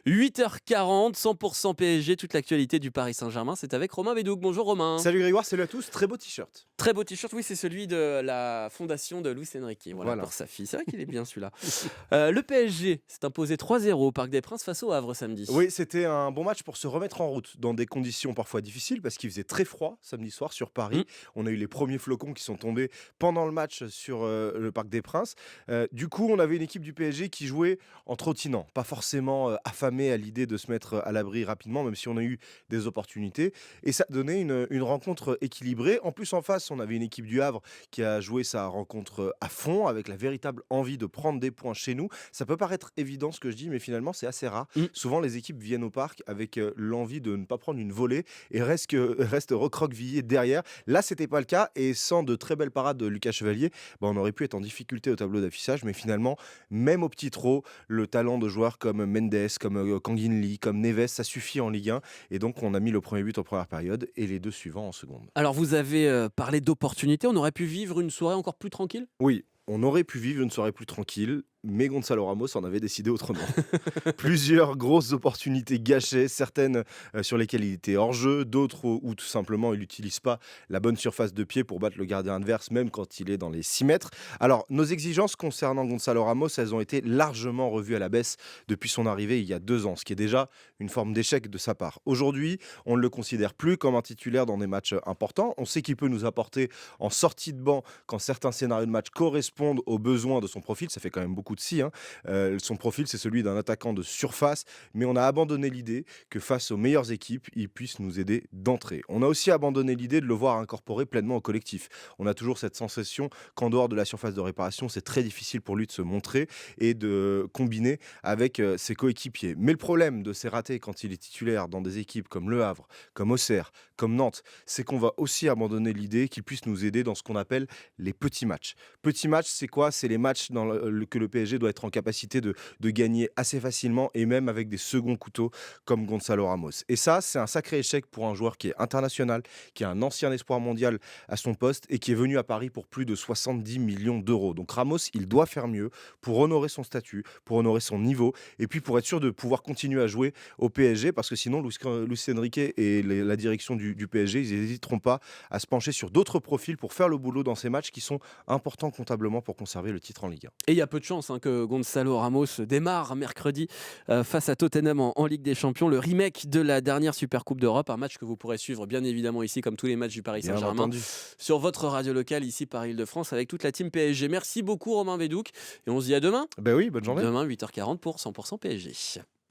8h40, 100% PSG, toute l'actualité du Paris Saint-Germain, c'est avec Romain Bédouc. Bonjour Romain. Salut Grégoire, salut à tous, très beau t-shirt. Très beau t-shirt, oui, c'est celui de la fondation de Luis Enrique, voilà, Voilà. pour sa fille. C'est vrai qu'il est bien celui-là. Le PSG s'est imposé 3-0 au Parc des Princes face au Havre samedi. Oui, c'était un bon match pour se remettre en route dans des conditions parfois difficiles parce qu'il faisait très froid samedi soir sur Mm. Paris. On a eu les premiers flocons qui sont tombés pendant le match sur le Parc des Princes. Du coup, on avait une équipe du PSG qui jouait en trottinant, pas forcément affamée à l'idée de se mettre à l'abri rapidement, même si on a eu des opportunités. Et ça donnait une rencontre équilibrée. En plus, en face, on avait une équipe du Havre qui a joué sa rencontre à fond avec la véritable envie de prendre des points chez nous. Ça peut paraître évident ce que je dis, mais finalement, c'est assez rare. Mm. Souvent, les équipes viennent au parc avec l'envie de ne pas prendre une volée et reste recroquevillé derrière. Là, c'était pas le cas et sans de très belles parades de Lucas Chevalier, on aurait pu être en difficulté au tableau d'affichage. Mais finalement, même au petit trot, le talent de joueurs comme Mendes, comme Kangin Lee, comme Neves, ça suffit en Ligue 1. Et donc, on a mis le premier but en première période et les deux suivants en seconde. Alors vous avez parlé d'opportunités, on aurait pu vivre une soirée encore plus tranquille. Oui, on aurait pu vivre une soirée plus tranquille, mais Gonzalo Ramos en avait décidé autrement. Plusieurs grosses opportunités gâchées, certaines sur lesquelles il était hors jeu, d'autres où tout simplement il n'utilise pas la bonne surface de pied pour battre le gardien adverse, même quand il est dans les 6 mètres. Alors, nos exigences concernant Gonzalo Ramos, elles ont été largement revues à la baisse depuis son arrivée il y a 2 ans, ce qui est déjà une forme d'échec de sa part. Aujourd'hui, on ne le considère plus comme un titulaire dans des matchs importants. On sait qu'il peut nous apporter en sortie de banc quand certains scénarios de match correspondent aux besoins de son profil. Ça fait quand même beaucoup de si. Son profil, c'est celui d'un attaquant de surface, mais on a abandonné l'idée que face aux meilleures équipes, il puisse nous aider d'entrée. On a aussi abandonné l'idée de le voir incorporé pleinement au collectif. On a toujours cette sensation qu'en dehors de la surface de réparation, c'est très difficile pour lui de se montrer et de combiner avec ses coéquipiers. Mais le problème de ses ratés quand il est titulaire dans des équipes comme Le Havre, comme Auxerre, comme Nantes, c'est qu'on va aussi abandonner l'idée qu'il puisse nous aider dans ce qu'on appelle les petits matchs. Petits matchs, c'est quoi? C'est les matchs que le PSG doit être en capacité de gagner assez facilement et même avec des seconds couteaux comme Gonzalo Ramos. Et ça, c'est un sacré échec pour un joueur qui est international, qui est un ancien espoir mondial à son poste et qui est venu à Paris pour plus de 70 millions d'euros. Donc Ramos, il doit faire mieux pour honorer son statut, pour honorer son niveau et puis pour être sûr de pouvoir continuer à jouer au PSG parce que sinon, Luis Enrique et la direction du PSG, ils n'hésiteront pas à se pencher sur d'autres profils pour faire le boulot dans ces matchs qui sont importants comptablement pour conserver le titre en Ligue 1. Et il y a peu de chance que Gonzalo Ramos démarre mercredi face à Tottenham en Ligue des Champions, le remake de la dernière Super Coupe d'Europe, un match que vous pourrez suivre bien évidemment ici comme tous les matchs du Paris Bien Saint-Germain entendu. sur votre radio locale ici Paris-Île-de-France avec toute la team PSG. Merci beaucoup Romain Bédouc et on se dit à demain. Ben oui, bonne journée. Demain 8h40 pour 100% PSG.